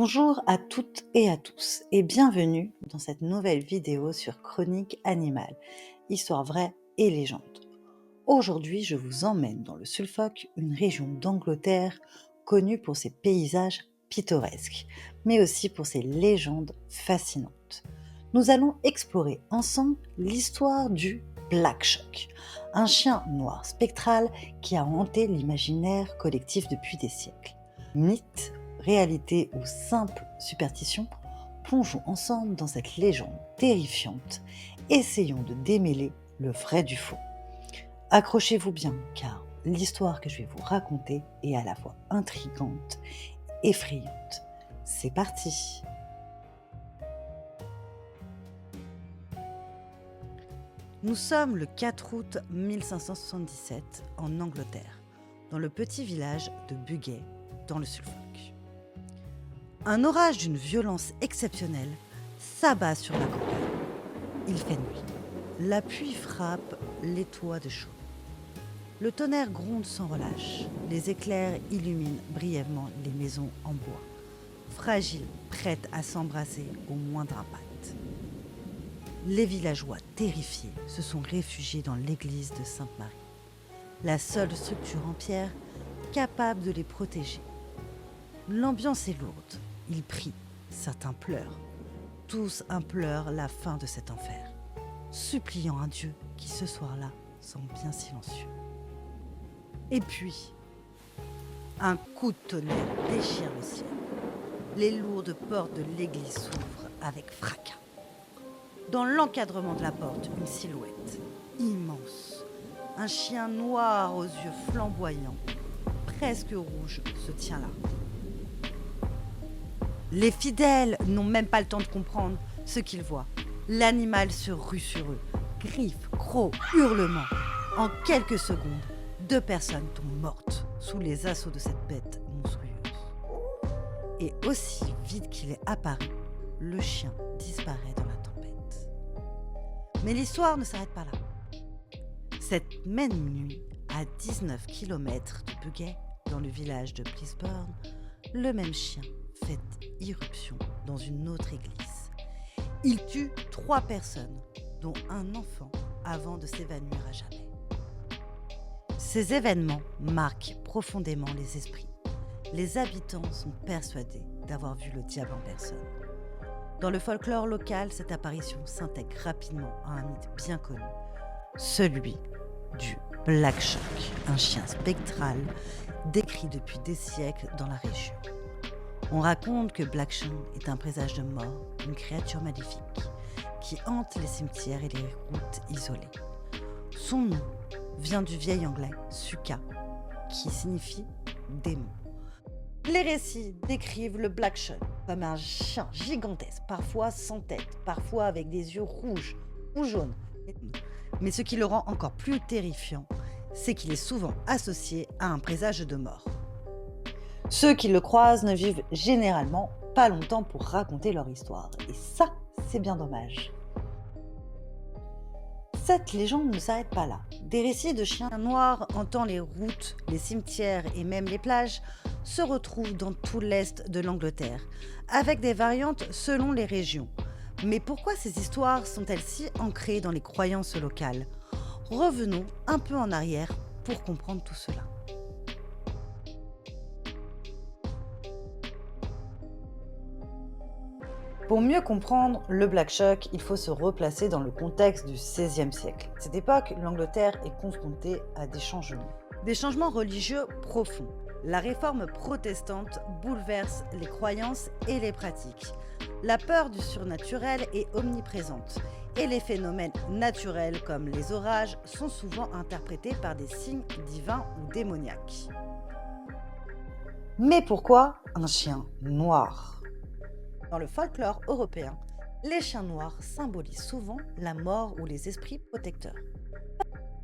Bonjour à toutes et à tous et bienvenue dans cette nouvelle vidéo sur Chronique animale, histoire vraie et légende. Aujourd'hui, je vous emmène dans le Suffolk, une région d'Angleterre connue pour ses paysages pittoresques, mais aussi pour ses légendes fascinantes. Nous allons explorer ensemble l'histoire du Black Shuck, un chien noir spectral qui a hanté l'imaginaire collectif depuis des siècles. Mythe, réalité ou simple superstition, plongeons ensemble dans cette légende terrifiante. Essayons de démêler le vrai du faux. Accrochez-vous bien, car l'histoire que je vais vous raconter est à la fois intrigante et effrayante. C'est parti! Nous sommes le 4 août 1577 en Angleterre, dans le petit village de Bugey, dans le Suffolk. Un orage d'une violence exceptionnelle s'abat sur la campagne. Il fait nuit. La pluie frappe les toits de chaux. Le tonnerre gronde sans relâche. Les éclairs illuminent brièvement les maisons en bois, fragiles, prêtes à s'embraser au moindre impact. Les villageois, terrifiés, se sont réfugiés dans l'église de Sainte-Marie, la seule structure en pierre capable de les protéger. L'ambiance est lourde. Ils prient, certains pleurent. Tous implorent la fin de cet enfer, suppliant un Dieu qui ce soir-là semble bien silencieux. Et puis, un coup de tonnerre déchire le ciel. Les lourdes portes de l'église s'ouvrent avec fracas. Dans l'encadrement de la porte, une silhouette immense. Un chien noir aux yeux flamboyants, presque rouge, se tient là. Les fidèles n'ont même pas le temps de comprendre ce qu'ils voient. L'animal se rue sur eux. Griffes, crocs, hurlements. En quelques secondes, 2 personnes tombent mortes sous les assauts de cette bête monstrueuse. Et aussi vite qu'il est apparu, le chien disparaît dans la tempête. Mais l'histoire ne s'arrête pas là. Cette même nuit, à 19 km de Bugey, dans le village de Blisburn, le même chien fait irruption dans une autre église. Il tue 3 personnes, dont un enfant, avant de s'évanouir à jamais. Ces événements marquent profondément les esprits. Les habitants sont persuadés d'avoir vu le diable en personne. Dans le folklore local, cette apparition s'intègre rapidement à un mythe bien connu, celui du Black Shuck, un chien spectral décrit depuis des siècles dans la région. On raconte que Black Shuck est un présage de mort, une créature maléfique qui hante les cimetières et les routes isolées. Son nom vient du vieil anglais Suka, qui signifie démon. Les récits décrivent le Black Shuck comme un chien gigantesque, parfois sans tête, parfois avec des yeux rouges ou jaunes. Mais ce qui le rend encore plus terrifiant, c'est qu'il est souvent associé à un présage de mort. Ceux qui le croisent ne vivent généralement pas longtemps pour raconter leur histoire. Et ça, c'est bien dommage. Cette légende ne s'arrête pas là. Des récits de chiens noirs hantant les routes, les cimetières et même les plages se retrouvent dans tout l'est de l'Angleterre, avec des variantes selon les régions. Mais pourquoi ces histoires sont-elles si ancrées dans les croyances locales ? Revenons un peu en arrière pour comprendre tout cela. Pour mieux comprendre le Black Shuck, il faut se replacer dans le contexte du XVIe siècle. À cette époque, l'Angleterre est confrontée à des changements. Des changements religieux profonds. La réforme protestante bouleverse les croyances et les pratiques. La peur du surnaturel est omniprésente et les phénomènes naturels comme les orages sont souvent interprétés par des signes divins ou démoniaques. Mais pourquoi un chien noir ? Dans le folklore européen, les chiens noirs symbolisent souvent la mort ou les esprits protecteurs.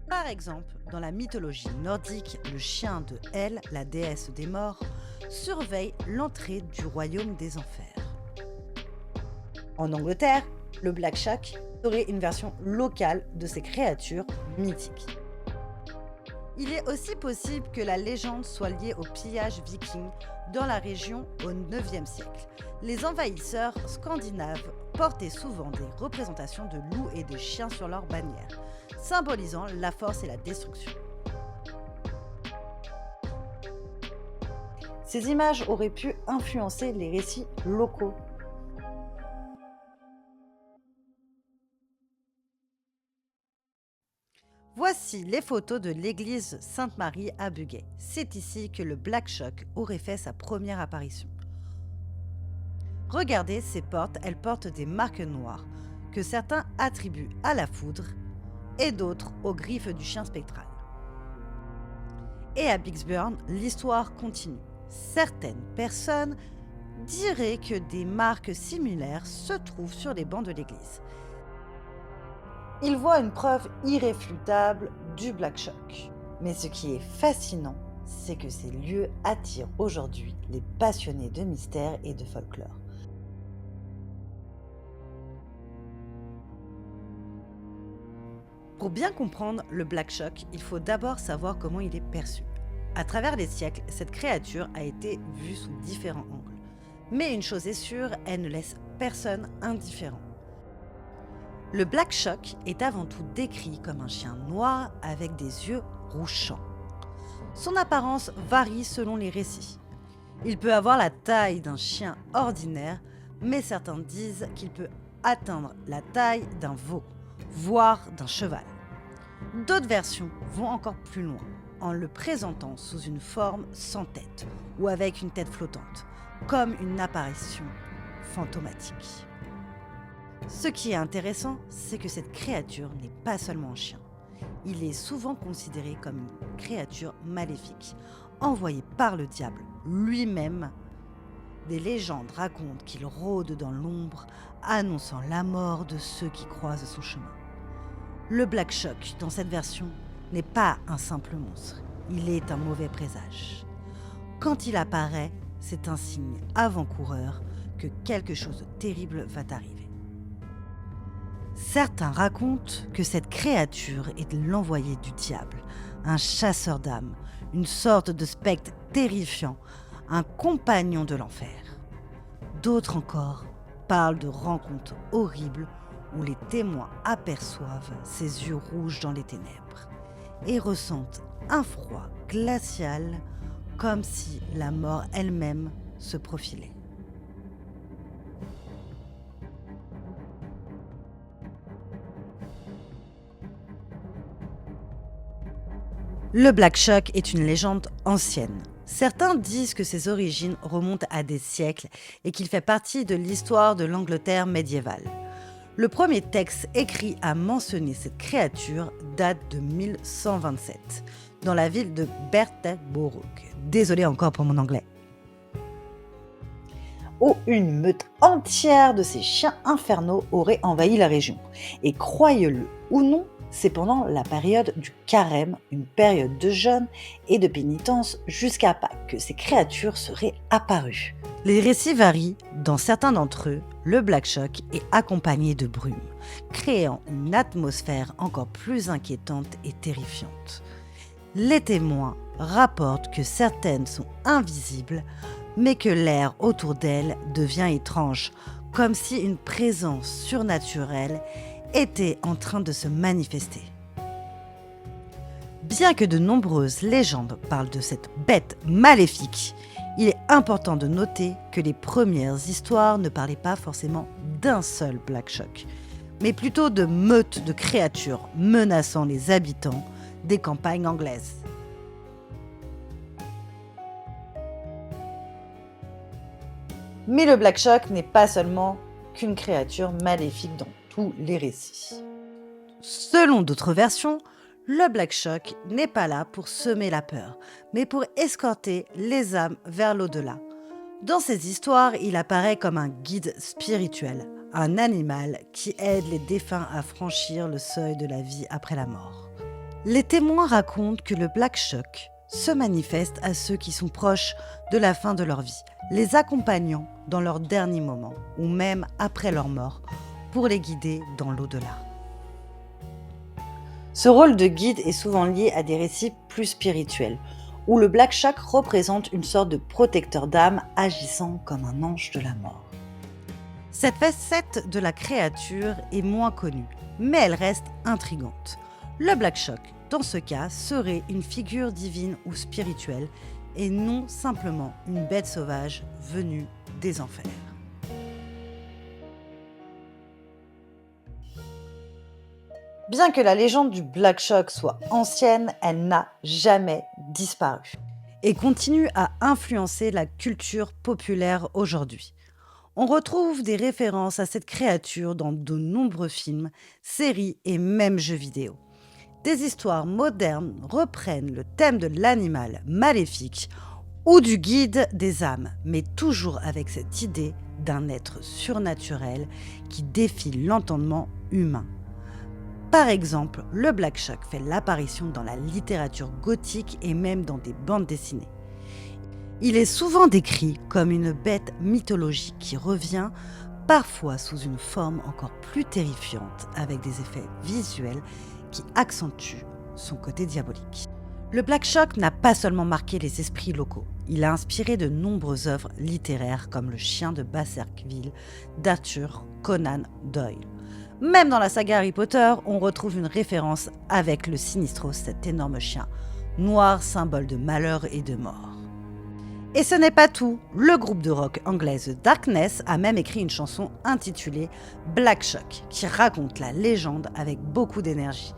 Par exemple, dans la mythologie nordique, le chien de Hel, la déesse des morts, surveille l'entrée du royaume des enfers. En Angleterre, le Black Shuck serait une version locale de ces créatures mythiques. Il est aussi possible que la légende soit liée au pillage viking dans la région au IXe siècle. Les envahisseurs scandinaves portaient souvent des représentations de loups et de chiens sur leurs bannières, symbolisant la force et la destruction. Ces images auraient pu influencer les récits locaux. Voici les photos de l'église Sainte-Marie à Bugey. C'est ici que le Black Shock aurait fait sa première apparition. Regardez ces portes, elles portent des marques noires que certains attribuent à la foudre et d'autres aux griffes du chien spectral. Et à Bixburn, l'histoire continue. Certaines personnes diraient que des marques similaires se trouvent sur les bancs de l'église. Ils voient une preuve irréfutable du Black Shock. Mais ce qui est fascinant, c'est que ces lieux attirent aujourd'hui les passionnés de mystère et de folklore. Pour bien comprendre le Black Shock, il faut d'abord savoir comment il est perçu. À travers les siècles, cette créature a été vue sous différents angles. Mais une chose est sûre, elle ne laisse personne indifférent. Le Black Shock est avant tout décrit comme un chien noir avec des yeux rougeants. Son apparence varie selon les récits. Il peut avoir la taille d'un chien ordinaire, mais certains disent qu'il peut atteindre la taille d'un veau, voire d'un cheval. D'autres versions vont encore plus loin, en le présentant sous une forme sans tête ou avec une tête flottante, comme une apparition fantomatique. Ce qui est intéressant, c'est que cette créature n'est pas seulement un chien. Il est souvent considéré comme une créature maléfique, envoyée par le diable lui-même. Des légendes racontent qu'il rôde dans l'ombre, annonçant la mort de ceux qui croisent son chemin. Le Black Shock, dans cette version, n'est pas un simple monstre, il est un mauvais présage. Quand il apparaît, c'est un signe avant-coureur que quelque chose de terrible va arriver. Certains racontent que cette créature est l'envoyé du diable, un chasseur d'âmes, une sorte de spectre terrifiant, un compagnon de l'enfer. D'autres encore parlent de rencontres horribles où les témoins aperçoivent ses yeux rouges dans les ténèbres et ressentent un froid glacial comme si la mort elle-même se profilait. Le Black Shock est une légende ancienne. Certains disent que ses origines remontent à des siècles et qu'il fait partie de l'histoire de l'Angleterre médiévale. Le premier texte écrit à mentionner cette créature date de 1127, dans la ville de Bertelsborough. Désolé encore pour mon anglais. Où une meute entière de ces chiens infernaux aurait envahi la région. Et croyez-le ou non, c'est pendant la période du carême, une période de jeûne et de pénitence jusqu'à Pâques, que ces créatures seraient apparues. Les récits varient. Dans certains d'entre eux, le Black Shock est accompagné de brume, créant une atmosphère encore plus inquiétante et terrifiante. Les témoins rapportent que certaines sont invisibles, mais que l'air autour d'elles devient étrange, comme si une présence surnaturelle était en train de se manifester. Bien que de nombreuses légendes parlent de cette bête maléfique, il est important de noter que les premières histoires ne parlaient pas forcément d'un seul Black Shock, mais plutôt de meutes de créatures menaçant les habitants des campagnes anglaises. Mais le Black Shock n'est pas seulement qu'une créature maléfique dans tous les récits. Selon d'autres versions, le Black Shock n'est pas là pour semer la peur, mais pour escorter les âmes vers l'au-delà. Dans ces histoires, il apparaît comme un guide spirituel, un animal qui aide les défunts à franchir le seuil de la vie après la mort. Les témoins racontent que le Black Shock se manifeste à ceux qui sont proches de la fin de leur vie, les accompagnant dans leurs derniers moments ou même après leur mort pour les guider dans l'au-delà. Ce rôle de guide est souvent lié à des récits plus spirituels, où le Black Shark représente une sorte de protecteur d'âme agissant comme un ange de la mort. Cette facette de la créature est moins connue, mais elle reste intrigante. Le Black Shark, dans ce cas, serait une figure divine ou spirituelle et non simplement une bête sauvage venue des enfers. Bien que la légende du Black Shark soit ancienne, elle n'a jamais disparu et continue à influencer la culture populaire aujourd'hui. On retrouve des références à cette créature dans de nombreux films, séries et même jeux vidéo. Des histoires modernes reprennent le thème de l'animal maléfique ou du guide des âmes, mais toujours avec cette idée d'un être surnaturel qui défie l'entendement humain. Par exemple, le Black Shark fait l'apparition dans la littérature gothique et même dans des bandes dessinées. Il est souvent décrit comme une bête mythologique qui revient, parfois sous une forme encore plus terrifiante, avec des effets visuels qui accentuent son côté diabolique. Le Black Shark n'a pas seulement marqué les esprits locaux, il a inspiré de nombreuses œuvres littéraires comme Le Chien de Baskerville d'Arthur Conan Doyle. Même dans la saga Harry Potter, on retrouve une référence avec le Sinistros, cet énorme chien, noir symbole de malheur et de mort. Et ce n'est pas tout, le groupe de rock anglais The Darkness a même écrit une chanson intitulée Black Shark, qui raconte la légende avec beaucoup d'énergie.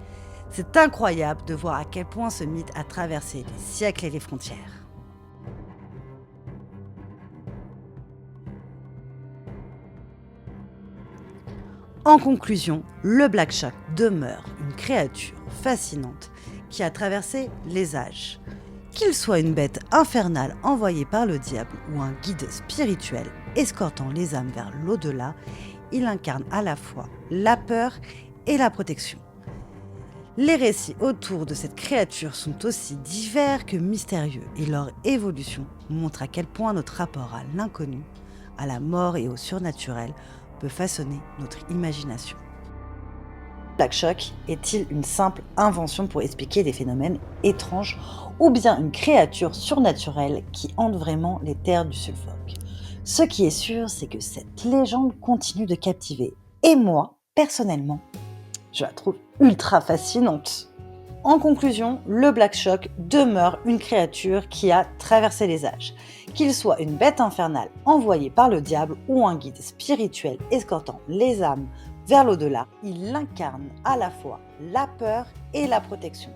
C'est incroyable de voir à quel point ce mythe a traversé les siècles et les frontières. En conclusion, le Black Shark demeure une créature fascinante qui a traversé les âges. Qu'il soit une bête infernale envoyée par le diable ou un guide spirituel escortant les âmes vers l'au-delà, il incarne à la fois la peur et la protection. Les récits autour de cette créature sont aussi divers que mystérieux et leur évolution montre à quel point notre rapport à l'inconnu, à la mort et au surnaturel peut façonner notre imagination. Black Shark est-il une simple invention pour expliquer des phénomènes étranges ou bien une créature surnaturelle qui hante vraiment les terres du Suffolk? Ce qui est sûr, c'est que cette légende continue de captiver. Et moi, personnellement, je la trouve ultra fascinante. En conclusion, le Black Shark demeure une créature qui a traversé les âges. Qu'il soit une bête infernale envoyée par le diable ou un guide spirituel escortant les âmes vers l'au-delà, il incarne à la fois la peur et la protection.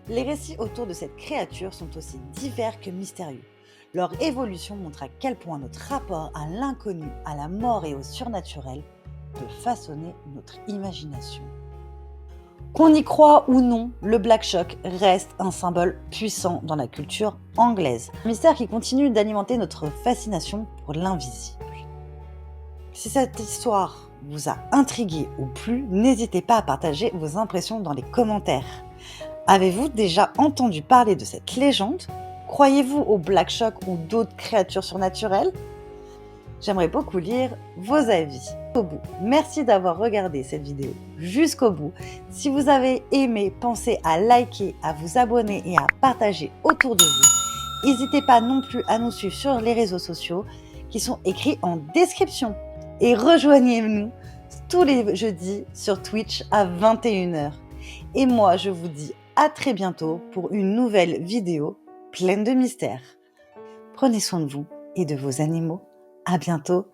Les récits autour de cette créature sont aussi divers que mystérieux. Leur évolution montre à quel point notre rapport à l'inconnu, à la mort et au surnaturel peut façonner notre imagination. Qu'on y croit ou non, le Black Shark reste un symbole puissant dans la culture anglaise. Un mystère qui continue d'alimenter notre fascination pour l'invisible. Si cette histoire vous a intrigué ou plu, n'hésitez pas à partager vos impressions dans les commentaires. Avez-vous déjà entendu parler de cette légende? Croyez-vous au Black Shark ou d'autres créatures surnaturelles? J'aimerais beaucoup lire vos avis. Merci d'avoir regardé cette vidéo jusqu'au bout. Si vous avez aimé, pensez à liker, à vous abonner et à partager autour de vous. N'hésitez pas non plus à nous suivre sur les réseaux sociaux qui sont écrits en description. Et rejoignez-nous tous les jeudis sur Twitch à 21h. Et moi, je vous dis à très bientôt pour une nouvelle vidéo pleine de mystères. Prenez soin de vous et de vos animaux. À bientôt